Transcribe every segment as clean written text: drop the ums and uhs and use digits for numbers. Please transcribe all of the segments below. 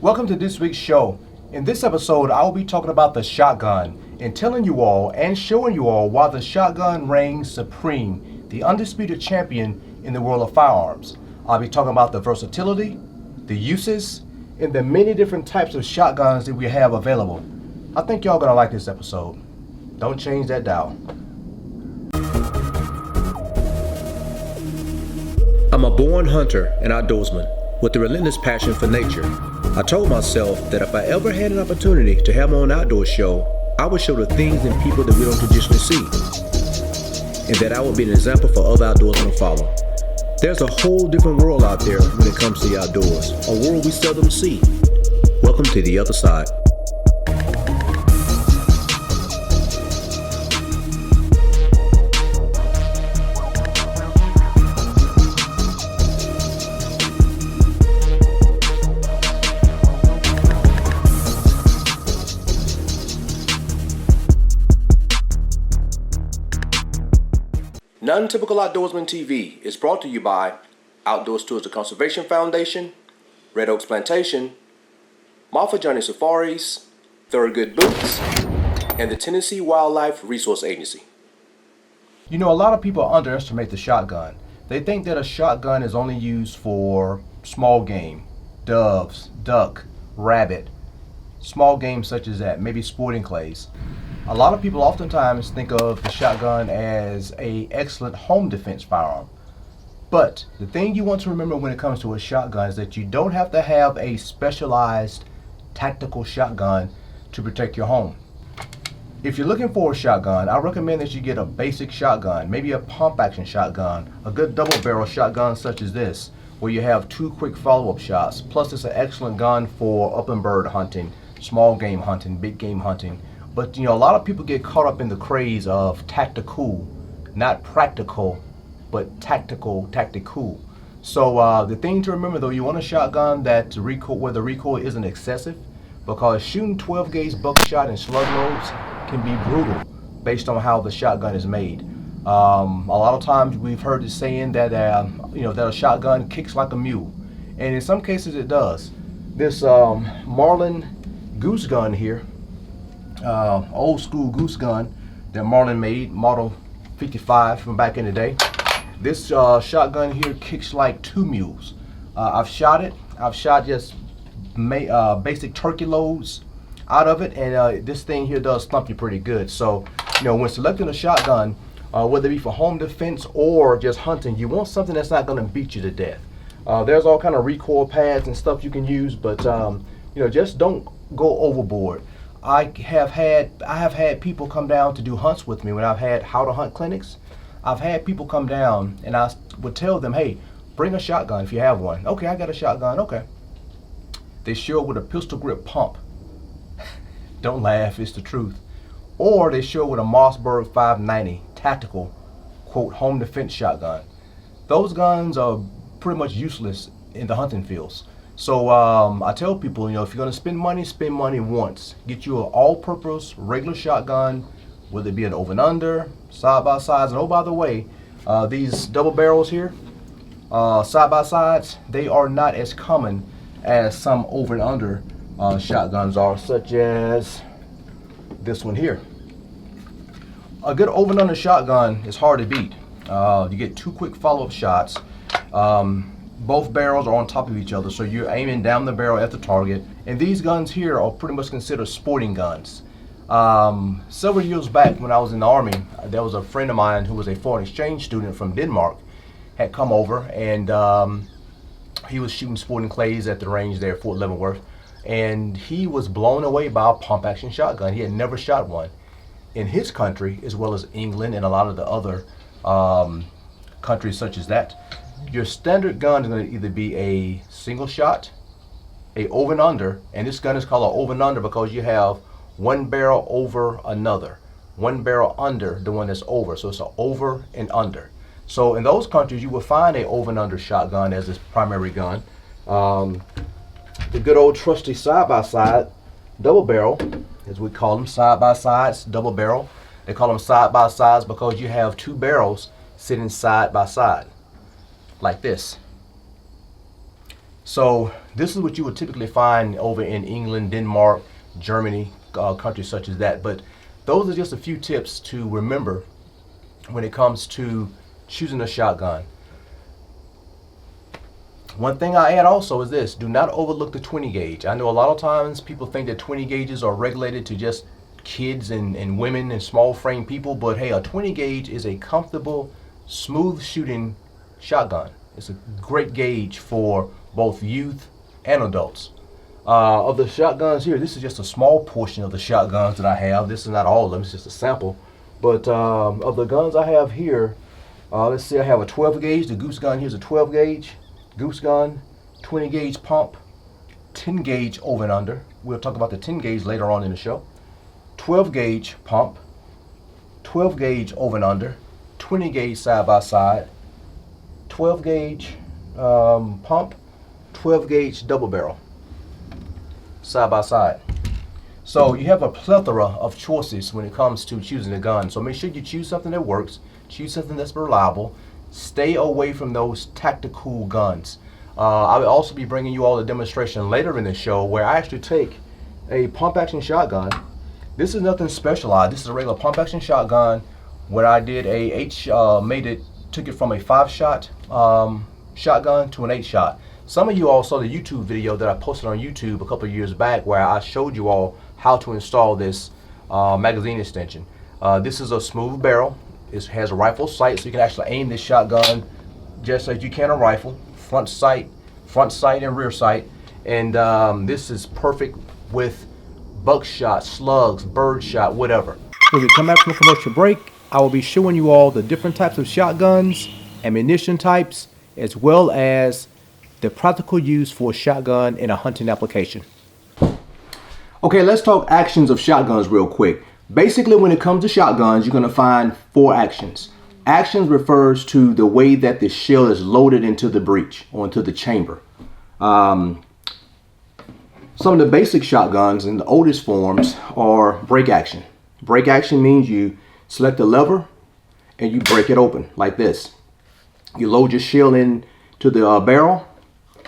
Welcome to this week's show. In this episode, I will be talking about the shotgun and telling you all and showing you all why the shotgun reigns supreme, the undisputed champion in the world of firearms. I'll be talking about the versatility, the uses, and the many different types of shotguns that we have available. I think y'all gonna like this episode. Don't change that dial. I'm a born hunter and outdoorsman with a relentless passion for nature. I told myself that if I ever had an opportunity to have my own outdoor show, I would show the things and people that we don't traditionally see, and that I would be an example for other outdoorsmen to follow. There's a whole different world out there when it comes to the outdoors, a world we seldom see. Welcome to the other side. Non-Typical Outdoorsman TV is brought to you by Outdoor Stewardship Conservation Foundation, Red Oaks Plantation, Marfa Journey Safaris, Thurgood Boots, and the Tennessee Wildlife Resource Agency. You know, a lot of people underestimate the shotgun. They think that a shotgun is only used for small game, doves, duck, rabbit, small game such as that, maybe sporting clays. A lot of people oftentimes think of the shotgun as an excellent home defense firearm. But the thing you want to remember when it comes to a shotgun is that you don't have to have a specialized tactical shotgun to protect your home. If you're looking for a shotgun, I recommend that you get a basic shotgun, maybe a pump action shotgun, a good double barrel shotgun such as this, where you have 2 quick follow-up shots. Plus it's an excellent gun for upland bird hunting, small game hunting, big game hunting. But you know, a lot of people get caught up in the craze of tactical, not practical, but tactical. So the thing to remember though, you want a shotgun that where the recoil isn't excessive, because shooting 12 gauge buckshot and slug loads can be brutal based on how the shotgun is made. A lot of times we've heard the saying that that a shotgun kicks like a mule, and in some cases it does. This Marlin Goose gun here. Old school goose gun that Marlin made, model 55 from back in the day. This shotgun here kicks like 2 mules. I've shot it. I've shot just basic turkey loads out of it, and this thing here does thump you pretty good. So, you know, when selecting a shotgun, whether it be for home defense or just hunting, you want something that's not going to beat you to death. There's all kind of recoil pads and stuff you can use, but just don't go overboard. I have had people come down to do hunts with me when I've had how to hunt clinics. I've had people come down and I would tell them, hey, bring a shotgun if you have one. Okay, I got a shotgun. Okay. They show up with a pistol grip pump. Don't laugh, it's the truth. Or they show up with a Mossberg 590 tactical, quote, home defense shotgun. Those guns are pretty much useless in the hunting fields. So I tell people, if you're going to spend money once. Get you an all-purpose regular shotgun, whether it be an over and under, side by sides. And oh, by the way, these double barrels here, side by sides, they are not as common as some over and under shotguns are, such as this one here. A good over and under shotgun is hard to beat. You get 2 quick follow-up shots. Both barrels are on top of each other, so you're aiming down the barrel at the target. And these guns here are pretty much considered sporting guns. Several years back when I was in the Army, there was a friend of mine who was a foreign exchange student from Denmark, had come over, and he was shooting sporting clays at the range there at Fort Leavenworth, and he was blown away by a pump action shotgun. He had never shot one in his country, as well as England and a lot of the other countries such as that. Your standard gun is going to either be a single shot, a over and under, and this gun is called an over and under because you have one barrel over another, one barrel under the one that's over, so it's an over and under. So in those countries you will find a over and under shotgun as its primary gun. The good old trusty side by side double barrel, as we call them, side by sides, double barrel. They call them side by sides because you have 2 barrels sitting side by side like this. So this is what you would typically find over in England, Denmark, Germany, countries such as that. But those are just a few tips to remember when it comes to choosing a shotgun. One thing I add also is this: do not overlook the 20 gauge. I know a lot of times people think that 20 gauges are regulated to just kids and women and small frame people, but hey, a 20 gauge is a comfortable, smooth shooting shotgun. It's a great gauge for both youth and adults. Of the shotguns here, this is just a small portion of the shotguns that I have. This is not all of them, it's just a sample. But of the guns I have here, let's see, I have a 12 gauge. The Goose gun here's a 12 gauge. Goose gun, 20 gauge pump, 10 gauge over and under. We'll talk about the 10 gauge later on in the show. 12 gauge pump, 12 gauge over and under, 20 gauge side by side, 12 gauge pump, 12 gauge double barrel side by side. So you have a plethora of choices when it comes to choosing a gun. So make sure you choose something that works, choose something that's reliable. Stay away from those tactical guns. I will also be bringing you all a demonstration later in the show where I actually take a pump action shotgun. This is nothing specialized. This is a regular pump action shotgun. What I did, took it from a 5-shot shotgun to an 8-shot. Some of you all saw the YouTube video that I posted on YouTube a couple of years back where I showed you all how to install this magazine extension. This is a smooth barrel. It has a rifle sight, so you can actually aim this shotgun just as you can a rifle. Front sight and rear sight. And this is perfect with buckshot, slugs, birdshot, whatever. When we come back from a commercial break, I will be showing you all the different types of shotguns, ammunition types, as well as the practical use for a shotgun in a hunting application. Okay, let's talk actions of shotguns real quick. Basically, when it comes to shotguns, you're going to find 4 actions. Actions refers to the way that the shell is loaded into the breech or into the chamber. Some of the basic shotguns in the oldest forms are break action. Break action means you select a lever and you break it open like this. You load your shell into the barrel,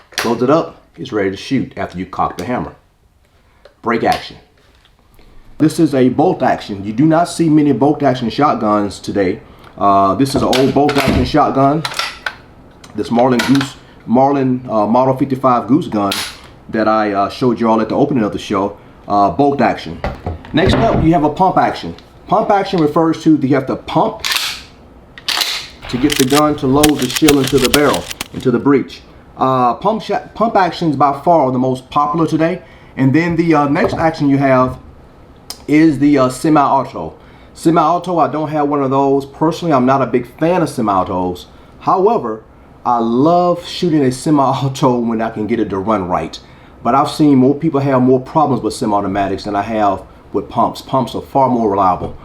close it up, it's ready to shoot after you cock the hammer. Break action. This is a bolt action. You do not see many bolt action shotguns today. This is an old bolt action shotgun. This Marlin Model 55 Goose gun that I showed you all at the opening of the show. Bolt action. Next up, you have a pump action. Pump action refers to you have to pump to get the gun to load the shell into the barrel, into the breech. Pump action is by far the most popular today. And then the next action you have is the semi-auto. Semi-auto, I don't have one of those. Personally, I'm not a big fan of semi-autos. However, I love shooting a semi-auto when I can get it to run right. But I've seen more people have more problems with semi-automatics than I have with pumps. Pumps are far more reliable.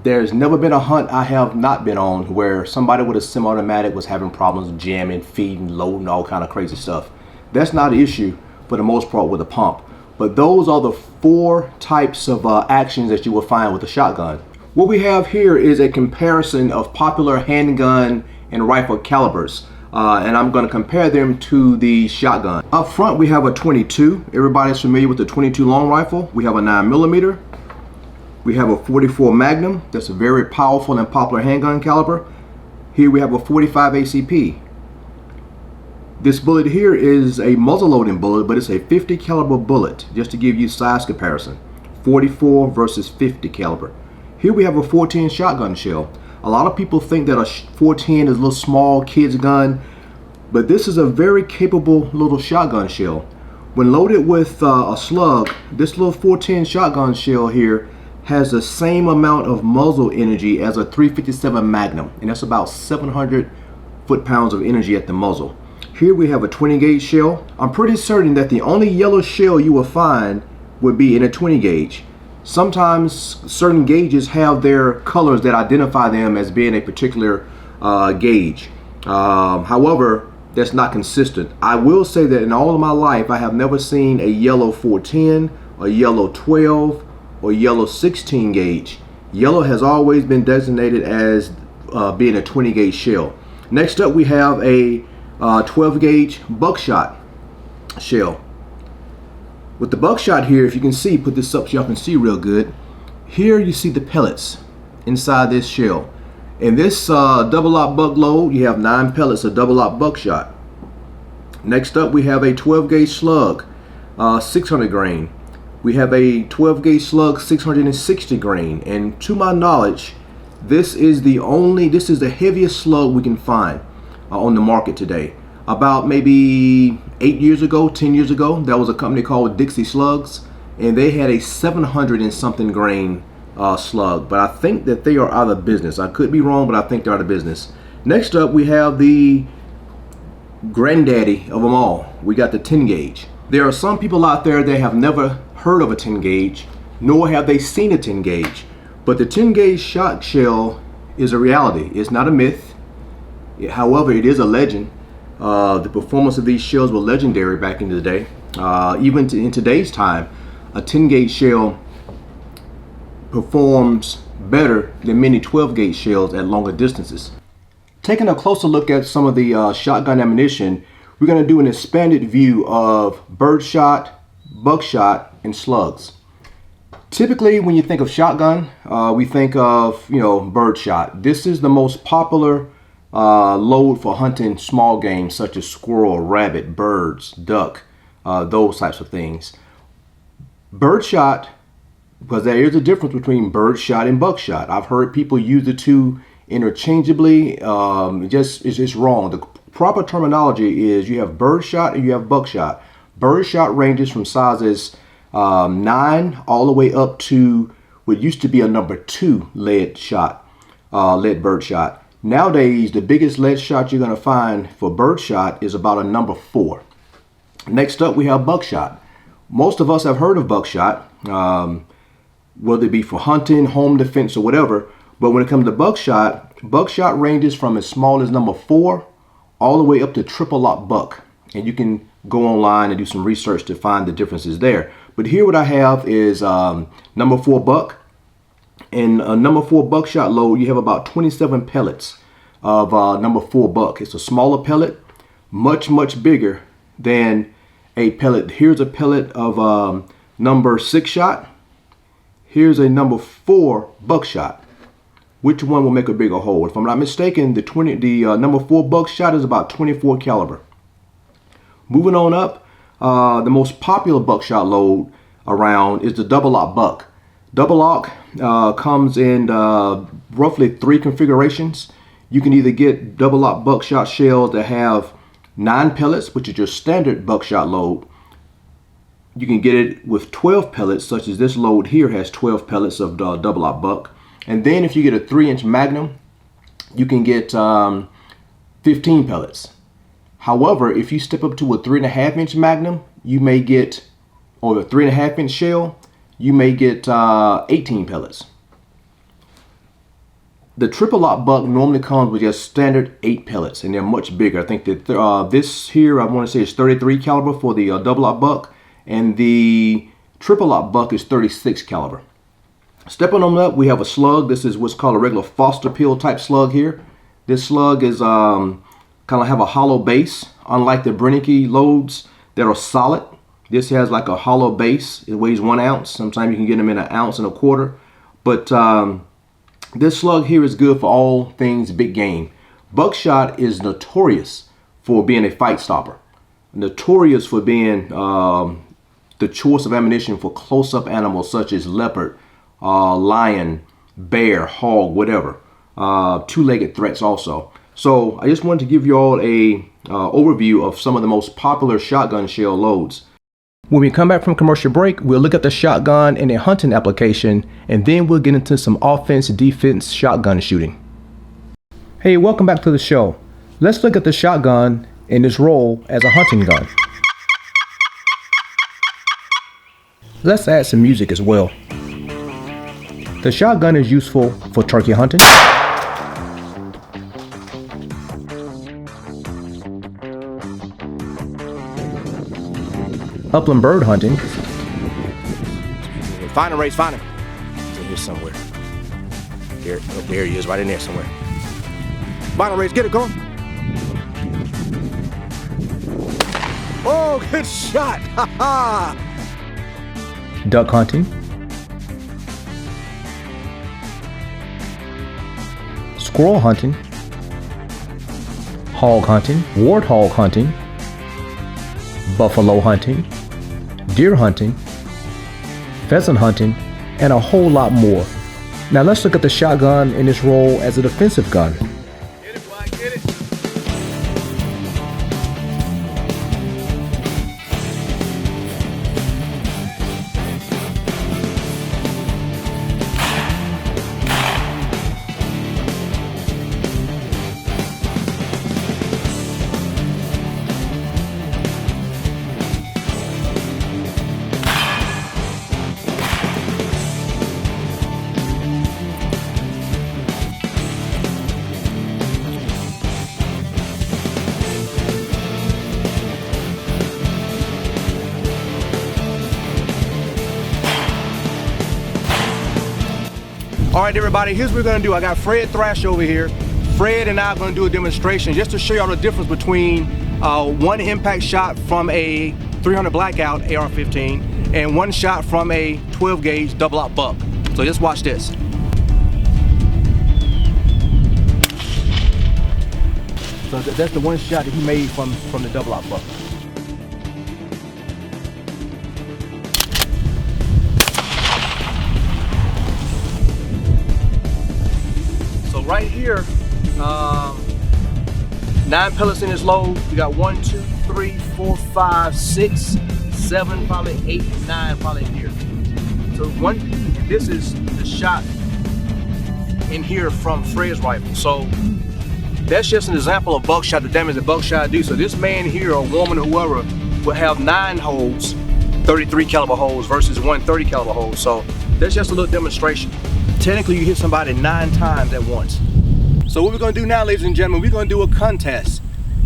There's never been a hunt I have not been on where somebody with a semi-automatic was having problems jamming, feeding, loading, all kind of crazy stuff. That's not an issue for the most part with a pump. But those are the 4 types of actions that you will find with a shotgun. What we have here is a comparison of popular handgun and rifle calibers. And I'm going to compare them to the shotgun. Up front we have a 22. Everybody's familiar with the 22 long rifle. We have a 9mm. We have a 44 Magnum. That's a very powerful and popular handgun caliber. Here we have a 45 ACP. This bullet here is a muzzle loading bullet, but it's a 50 caliber bullet, just to give you size comparison. 44 versus 50 caliber. Here we have a 410 shotgun shell. A lot of people think that a 410 is a little small kid's gun, but this is a very capable little shotgun shell. When loaded with a slug, this little 410 shotgun shell here has the same amount of muzzle energy as a 357 Magnum, and that's about 700 foot-pounds of energy at the muzzle. Here we have a 20 gauge shell. I'm pretty certain that the only yellow shell you will find would be in a 20 gauge. Sometimes certain gauges have their colors that identify them as being a particular gauge. However, that's not consistent. I will say that in all of my life, I have never seen a yellow 410, a yellow 12, or yellow 16 gauge. Yellow has always been designated as being a 20 gauge shell. Next up we have a 12 gauge buckshot shell. With the buckshot here, if you can see, put this up so y'all can see real good. Here you see the pellets inside this shell. In this double lock buck load, you have 9 pellets of double lock buckshot. Next up, we have a 12 gauge slug, 600 grain. We have a 12 gauge slug, 660 grain. And to my knowledge, this is the heaviest slug we can find on the market today. About maybe 8 years ago, 10 years ago, there was a company called Dixie Slugs, and they had a 700 and something grain slug. But I think that they are out of business. I could be wrong, but I think they're out of business. Next up, we have the granddaddy of them all. We got the 10 gauge. There are some people out there that have never heard of a 10 gauge, nor have they seen a 10 gauge. But the 10 gauge shot shell is a reality. It's not a myth. However, it is a legend. The performance of these shells were legendary back in the day. Even in today's time, a 10 gauge shell performs better than many 12 gauge shells at longer distances. Taking a closer look at some of the shotgun ammunition, we're going to do an expanded view of birdshot, buckshot, and slugs. Typically, when you think of shotgun, we think of, birdshot. This is the most popular load for hunting small game such as squirrel, rabbit, birds, duck, those types of things. Birdshot, because there is a difference between birdshot and buckshot. I've heard people use the two interchangeably. It's just wrong. The proper terminology is you have birdshot and you have buckshot. Birdshot ranges from sizes 9 all the way up to what used to be a number 2 lead birdshot. Nowadays, the biggest lead shot you're going to find for birdshot is about a number 4. Next up, we have buckshot. Most of us have heard of buckshot, whether it be for hunting, home defense, or whatever. But when it comes to buckshot ranges from as small as number 4 all the way up to triple lock buck. And you can go online and do some research to find the differences there. But here what I have is number 4 buck. In a number 4 buckshot load, you have about 27 pellets of number 4 buck. It's a smaller pellet, much, much bigger than a pellet. Here's a pellet of number 6 shot. Here's a number 4 buckshot. Which one will make a bigger hole? If I'm not mistaken, the number 4 buckshot is about 24 caliber. Moving on up, the most popular buckshot load around is the double lock buck. Double lock comes in roughly 3 configurations. You can either get double lock buckshot shells that have 9 pellets, which is your standard buckshot load. You can get it with 12 pellets, such as this load here has 12 pellets of double lock buck. And then if you get a 3-inch Magnum, you can get 15 pellets. However, if you step up to a 3.5-inch Magnum, you may get, or a 3.5-inch shell, you may get 18 pellets. The triple lock buck normally comes with just standard 8 pellets, and they're much bigger. I think that this here, I want to say, is 33 caliber for the double lock buck, and the triple lock buck is 36 caliber. Stepping on up, we have a slug. This is what's called a regular Foster pill type slug here. This slug is kind of have a hollow base, unlike the Brenneke loads that are solid. This has like a hollow base. It weighs 1 ounce. Sometimes you can get them in 1.25 ounces. But this slug here is good for all things big game. Buckshot is notorious for being a fight stopper. Notorious for being the choice of ammunition for close-up animals such as leopard, lion, bear, hog, whatever. Two-legged threats also. So I just wanted to give you all a overview of some of the most popular shotgun shell loads. When we come back from commercial break, we'll look at the shotgun in a hunting application, and then we'll get into some offense-defense shotgun shooting. Hey, welcome back to the show. Let's look at the shotgun in its role as a hunting gun. Let's add some music as well. The shotgun is useful for turkey hunting, upland bird hunting. Find him, Race, find him. He's in here somewhere. Here, oh, there he is, right in there somewhere. Find him, Race, get it, go on. Oh, good shot. Ha ha. Duck hunting. Squirrel hunting. Hog hunting. Warthog hunting. Buffalo hunting. Deer hunting. Pheasant hunting. And a whole lot more. Now let's look at the shotgun in its role as a defensive gun. Get it, boy, get it. All right, everybody, here's what we're gonna do. I got Fred Thrash over here. Fred and I are gonna do a demonstration just to show y'all the difference between one impact shot from a 300 Blackout AR-15 and one shot from a 12 gauge double out buck. So just watch this. So that's the one shot that he made from the double out buck. Right here, 9 pellets in this load. We got 1, 2, 3, 4, 5, 6, 7, probably 8, 9 probably in here. So this is the shot in here from Fred's rifle. So that's just an example of buckshot, the damage that buckshot do. So this man here or woman or whoever will have 9 holes, 33 caliber holes versus 130 caliber holes. So that's just a little demonstration. Technically, you hit somebody 9 times at once. So what we're gonna do now, ladies and gentlemen, we're gonna do a contest.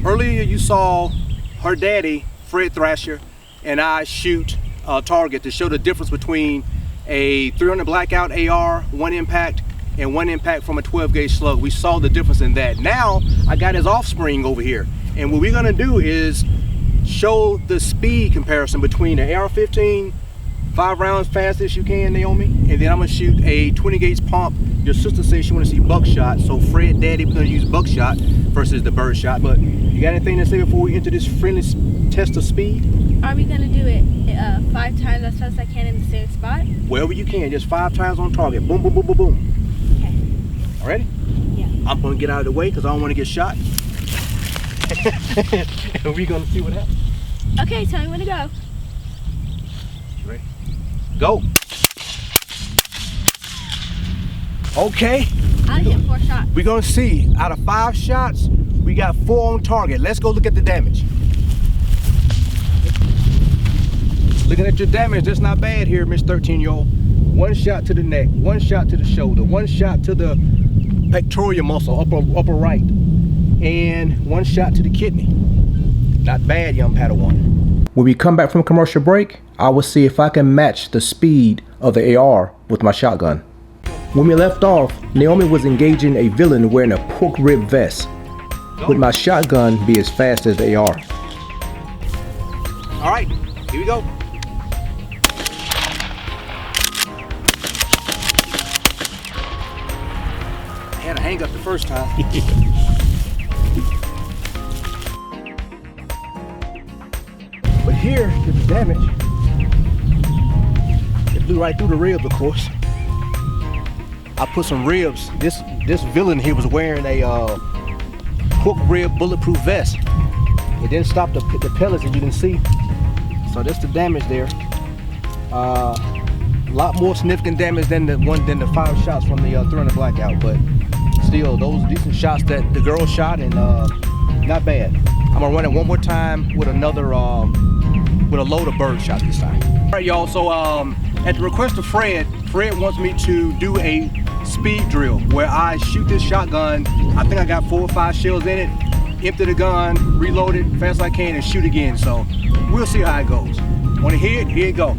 Earlier, you saw her daddy, Fred Thrasher, and I shoot a target to show the difference between a 300 Blackout AR, 1 impact, and 1 impact from a 12 gauge slug. We saw the difference in that. Now, I got his offspring over here. And what we're gonna do is show the speed comparison between the AR-15, 5 rounds fast as you can, Naomi, and then I'm gonna shoot a 20 gauge pump. Your sister says she wanna see buckshot, so Fred Daddy, we're gonna use buckshot versus the bird shot. But you got anything to say before we enter this friendly test of speed? Are we gonna do it 5 times as fast as I can in the same spot? Wherever you can, just 5 times on target. Boom, boom, boom, boom, boom. Okay. All ready? Yeah. I'm gonna get out of the way because I don't wanna get shot. And we're gonna see what happens. Okay, tell me when to go. Ready? Go. Okay. I hit 4 shots. We're gonna see, out of 5 shots, we got 4 on target. Let's go look at the damage. Looking at your damage, that's not bad here, Miss 13-year-old. 1 shot to the neck, 1 shot to the shoulder, 1 shot to the pectoral muscle, upper right, and 1 shot to the kidney. Not bad, young Padawan. When we come back from commercial break, I will see if I can match the speed of the AR with my shotgun. When we left off, Naomi was engaging a villain wearing a pork rib vest, with my shotgun be as fast as the AR. All right, here we go. I had a hang up the first time. But here is the damage. It blew right through the ribs, of course. I put some ribs. This villain here was wearing a pork rib bulletproof vest. It didn't stop the pellets, as you can see. So that's the damage there. A lot more significant damage than the 5 shots from the 300 Blackout, but still those decent shots that the girl shot, and not bad. I'm gonna run it one more time with another with a load of bird shots this time. All right, y'all. So at the request of Fred wants me to do a speed drill where I shoot this shotgun. I think I got 4 or 5 shells in it. Empty the gun, reload it fast as I can, and shoot again. So we'll see how it goes. Want to hear it? Here it go.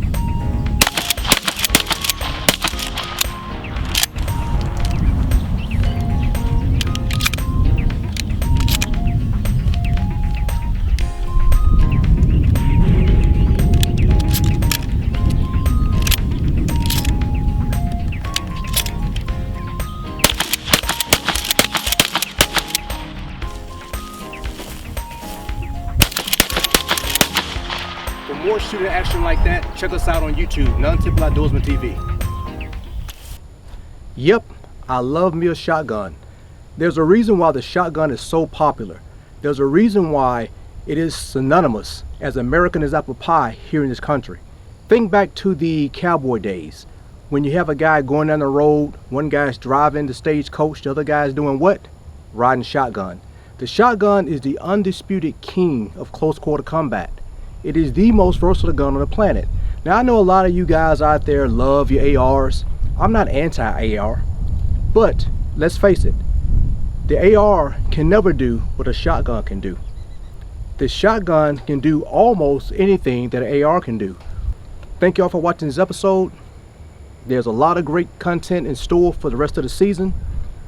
more shooting action like that, check us out on YouTube, Non-Typical Outdoorsman TV. Yep, I love me a shotgun. There's a reason why the shotgun is so popular. There's a reason why it is synonymous as American as apple pie here in this country. Think back to the cowboy days when you have a guy going down the road, one guy's driving the stagecoach, the other guy's doing what? Riding shotgun. The shotgun is the undisputed king of close quarter combat. It is the most versatile gun on the planet. Now I know a lot of you guys out there love your ARs. I'm not anti-AR, but let's face it, the AR can never do what a shotgun can do. The shotgun can do almost anything that an AR can do. Thank y'all for watching this episode. There's a lot of great content in store for the rest of the season.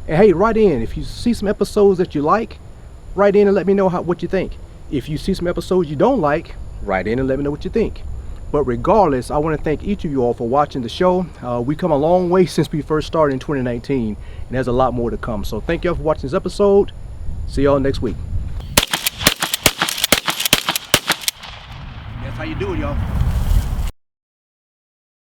And hey, write in. If you see some episodes that you like, write in and let me know what you think. If you see some episodes you don't like, write in and let me know what you think. But regardless, I want to thank each of you all for watching the show. We've come a long way since we first started in 2019, and there's a lot more to come. So thank y'all for watching this episode. See y'all next week. That's how you do it, y'all.